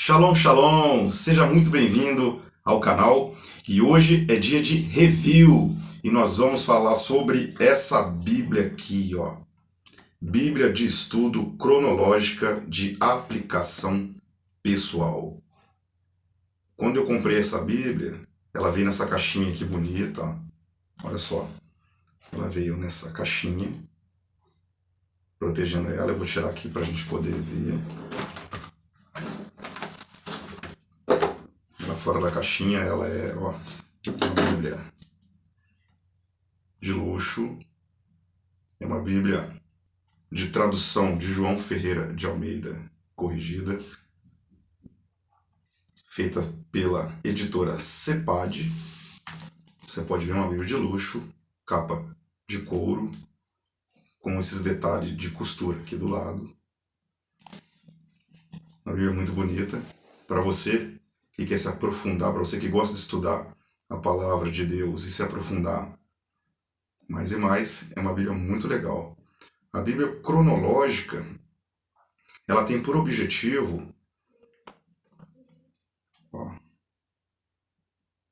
Shalom, shalom! Seja muito bem-vindo ao canal e hoje é dia de review e nós vamos falar sobre essa Bíblia aqui, ó. Bíblia de Estudo Cronológica de Aplicação Pessoal. Quando eu comprei essa Bíblia, ela veio nessa caixinha aqui bonita, ó. Olha só. Ela veio nessa caixinha, protegendo ela. Eu vou tirar aqui para a gente poder ver. Fora da caixinha, ela é, ó, uma Bíblia de luxo. É uma Bíblia de tradução de João Ferreira de Almeida, corrigida, feita pela editora CEPAD. Você pode ver uma Bíblia de luxo, capa de couro, com esses detalhes de costura aqui do lado. Uma Bíblia muito bonita. Para você que quer se aprofundar, para você que gosta de estudar a palavra de Deus e se aprofundar mais e mais, é uma Bíblia muito legal. A Bíblia cronológica, ela tem por objetivo, ó,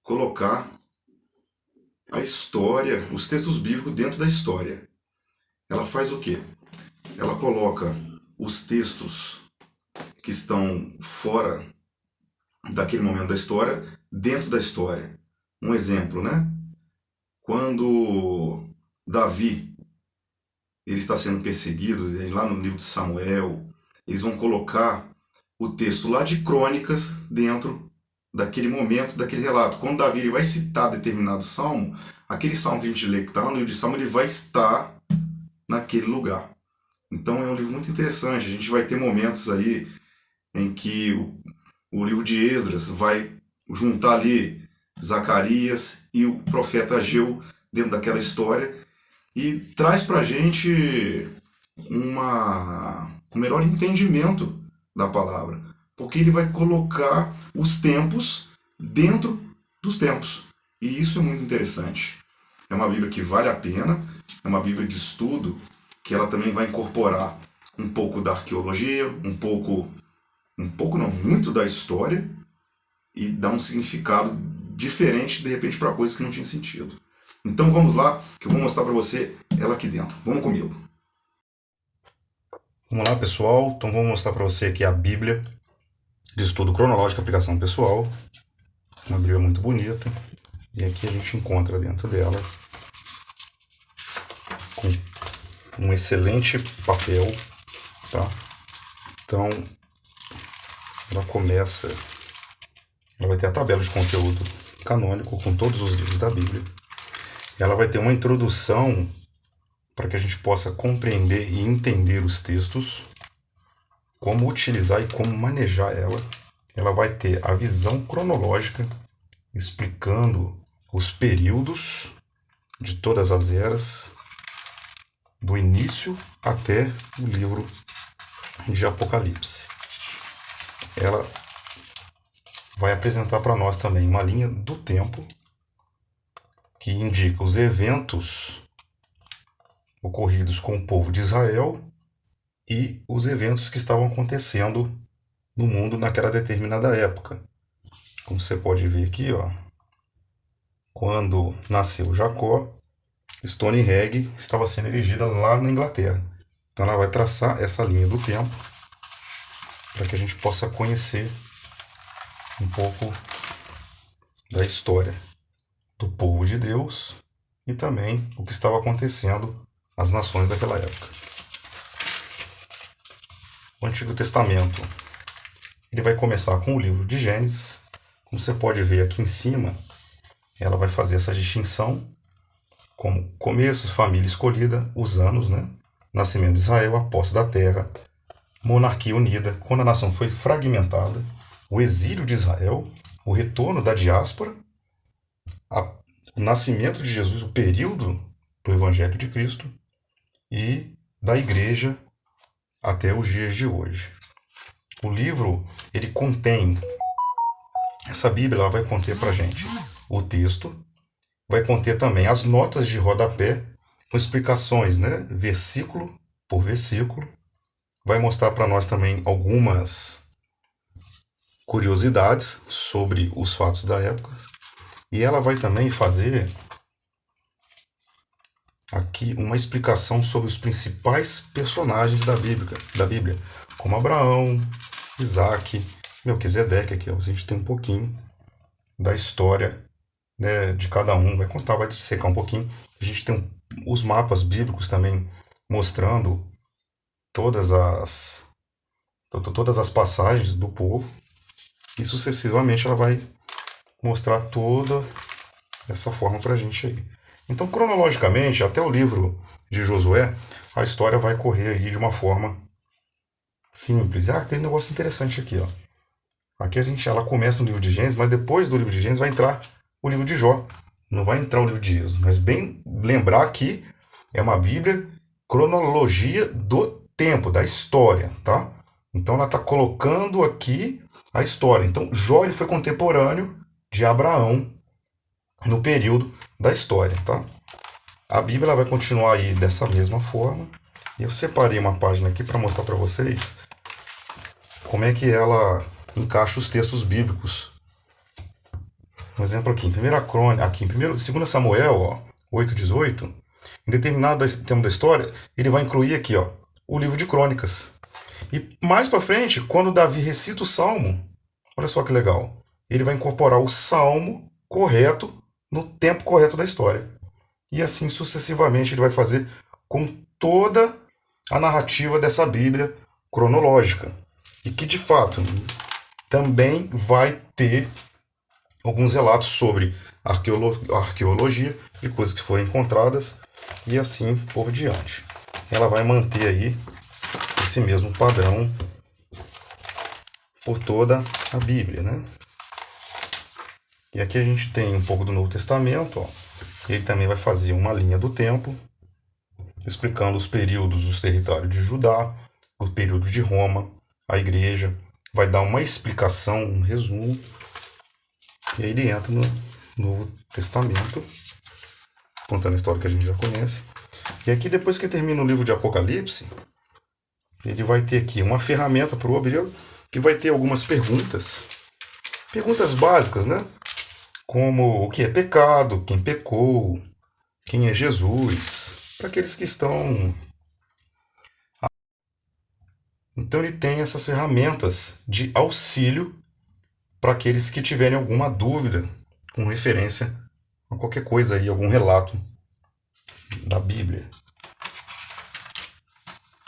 colocar a história, os textos bíblicos dentro da história. Ela faz o quê? Ela coloca os textos que estão fora daquele momento da história, dentro da história. Um exemplo, né? Quando Davi ele está sendo perseguido, lá no livro de Samuel, eles vão colocar o texto lá de Crônicas dentro daquele momento, daquele relato. Quando Davi ele vai citar determinado salmo, aquele salmo que a gente lê, que está lá no livro de Salmo, ele vai estar naquele lugar. Então é um livro muito interessante. A gente vai ter momentos aí em que o livro de Esdras vai juntar ali Zacarias e o profeta Ageu dentro daquela história e traz para a gente um melhor entendimento da palavra, porque ele vai colocar os tempos dentro dos tempos. E isso é muito interessante. É uma Bíblia que vale a pena, é uma Bíblia de estudo, que ela também vai incorporar um pouco da arqueologia, muito da história e dar um significado diferente, de repente, para coisas que não tinham sentido. Então vamos lá, que eu vou mostrar para você ela aqui dentro. Vamos comigo. Vamos lá, pessoal. Então vou mostrar para você aqui a Bíblia de Estudo Cronológico, Aplicação Pessoal. Uma Bíblia muito bonita. E aqui a gente encontra dentro dela com um excelente papel, tá? Então ela vai ter a tabela de conteúdo canônico com todos os livros da Bíblia. Ela vai ter uma introdução para que a gente possa compreender e entender os textos, como utilizar e como manejar ela. Ela vai ter a visão cronológica, explicando os períodos de todas as eras, do início até o livro de Apocalipse. Ela vai apresentar para nós também uma linha do tempo que indica os eventos ocorridos com o povo de Israel e os eventos que estavam acontecendo no mundo naquela determinada época. Como você pode ver aqui, ó, quando nasceu Jacó, Stonehenge estava sendo erigida lá na Inglaterra. Então ela vai traçar essa linha do tempo para que a gente possa conhecer um pouco da história do povo de Deus e também o que estava acontecendo nas nações daquela época. O Antigo Testamento, ele vai começar com o livro de Gênesis. Como você pode ver aqui em cima, ela vai fazer essa distinção como começos, família escolhida, os anos, né? Nascimento de Israel, a posse da terra, monarquia unida, quando a nação foi fragmentada, o exílio de Israel, o retorno da diáspora, o nascimento de Jesus, o período do Evangelho de Cristo e da igreja até os dias de hoje. O livro, ele contém, essa Bíblia ela vai conter para a gente o texto, vai conter também as notas de rodapé com explicações, né, versículo por versículo. Vai mostrar para nós também algumas curiosidades sobre os fatos da época. E ela vai também fazer aqui uma explicação sobre os principais personagens da Bíblia, como Abraão, Isaac, Melquisedeque. Aqui, ó, a gente tem um pouquinho da história, né, de cada um. Vai contar, vai dissecar um pouquinho. A gente tem os mapas bíblicos também mostrando todas as passagens do povo. E sucessivamente ela vai mostrar toda essa forma para a gente aí. Então, cronologicamente, até o livro de Josué, a história vai correr aí de uma forma simples. Tem um negócio interessante aqui, ó. Aqui ela começa no livro de Gênesis, mas depois do livro de Gênesis vai entrar o livro de Jó. Não vai entrar o livro de Êxodo, mas bem lembrar que é uma Bíblia cronologia do tempo, da história, tá? Então ela está colocando aqui a história. Então Jó ele foi contemporâneo de Abraão no período da história, tá? A Bíblia ela vai continuar aí dessa mesma forma. Eu separei uma página aqui para mostrar para vocês como é que ela encaixa os textos bíblicos. Um exemplo aqui, em 1 Crônica, aqui em 2 Samuel, ó, 8:18, em determinado tempo da história, ele vai incluir aqui, ó, o livro de Crônicas. E mais para frente, quando Davi recita o Salmo, olha só que legal, ele vai incorporar o Salmo correto no tempo correto da história. E assim sucessivamente ele vai fazer com toda a narrativa dessa Bíblia cronológica. E que de fato também vai ter alguns relatos sobre arqueologia de coisas que foram encontradas e assim por diante. Ela vai manter aí esse mesmo padrão por toda a Bíblia, né? E aqui a gente tem um pouco do Novo Testamento, ó. Ele também vai fazer uma linha do tempo, explicando os períodos dos territórios de Judá, o período de Roma, a igreja, vai dar uma explicação, um resumo, e aí ele entra no Novo Testamento, contando a história que a gente já conhece. E aqui, depois que termina o livro de Apocalipse, ele vai ter aqui uma ferramenta para o obreiro, que vai ter algumas perguntas básicas, né? Como o que é pecado, quem pecou, quem é Jesus, para aqueles que estão... Então ele tem essas ferramentas de auxílio para aqueles que tiverem alguma dúvida com referência a qualquer coisa aí, algum relato da Bíblia.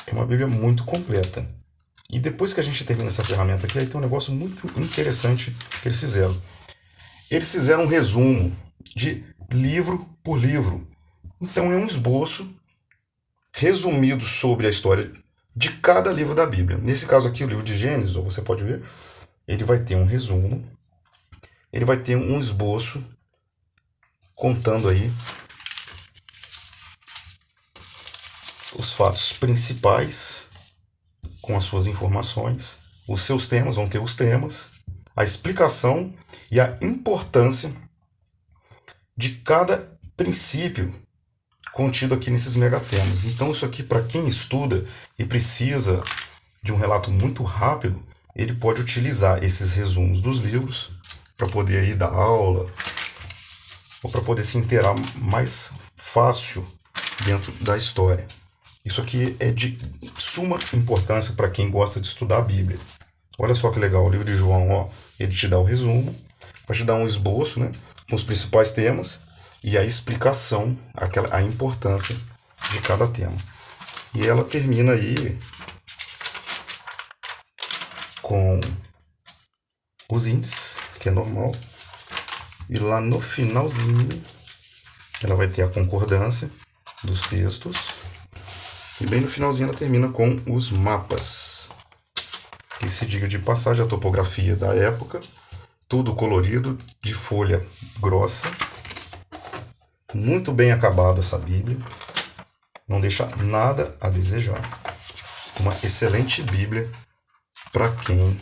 É uma Bíblia muito completa. E depois que a gente termina essa ferramenta aqui, aí tem um negócio muito interessante que eles fizeram. Eles fizeram um resumo de livro por livro. Então é um esboço resumido sobre a história de cada livro da Bíblia. Nesse caso aqui, o livro de Gênesis, você pode ver, ele vai ter um resumo, ele vai ter um esboço contando aí os fatos principais com as suas informações, os seus temas, vão ter os temas, a explicação e a importância de cada princípio contido aqui nesses megatemas. Então isso aqui, para quem estuda e precisa de um relato muito rápido, ele pode utilizar esses resumos dos livros para poder aí dar aula ou para poder se inteirar mais fácil dentro da história. Isso aqui é de suma importância para quem gosta de estudar a Bíblia. Olha só que legal, o livro de João, ó, ele te dá o resumo, vai te dar um esboço, né, com os principais temas e a explicação, a importância de cada tema. E ela termina aí com os índices, que é normal. E lá no finalzinho, ela vai ter a concordância dos textos. E bem no finalzinho ela termina com os mapas. Que se diga de passagem, a topografia da época. Tudo colorido, de folha grossa. Muito bem acabado essa Bíblia. Não deixa nada a desejar. Uma excelente Bíblia para quem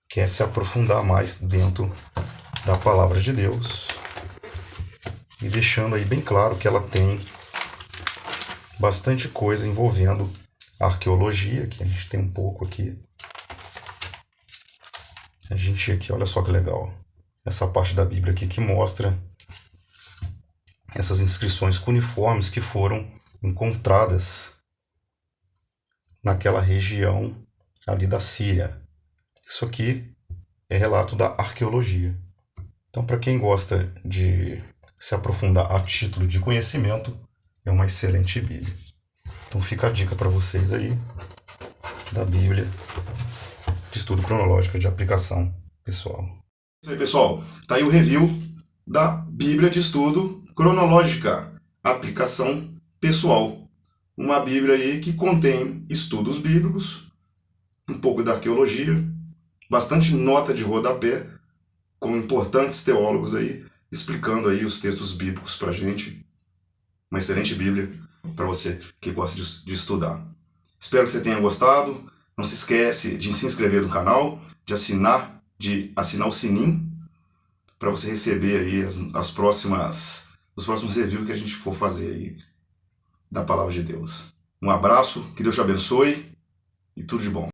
quer se aprofundar mais dentro da palavra de Deus. E deixando aí bem claro que ela tem bastante coisa envolvendo arqueologia, que a gente tem um pouco aqui. A gente aqui, olha só que legal. Essa parte da Bíblia aqui que mostra essas inscrições cuneiformes que foram encontradas naquela região ali da Síria. Isso aqui é relato da arqueologia. Então, para quem gosta de se aprofundar a título de conhecimento, é uma excelente Bíblia. Então fica a dica para vocês aí da Bíblia de estudo cronológico de aplicação pessoal. Isso aí, pessoal. Tá aí o review da Bíblia de estudo cronológica, aplicação pessoal. Uma Bíblia aí que contém estudos bíblicos, um pouco da arqueologia, bastante nota de rodapé, com importantes teólogos aí, explicando aí os textos bíblicos pra gente. Uma excelente Bíblia para você que gosta de estudar. Espero que você tenha gostado. Não se esquece de se inscrever no canal, de assinar o sininho para você receber aí os próximos reviews que a gente for fazer aí da Palavra de Deus. Um abraço, que Deus te abençoe e tudo de bom.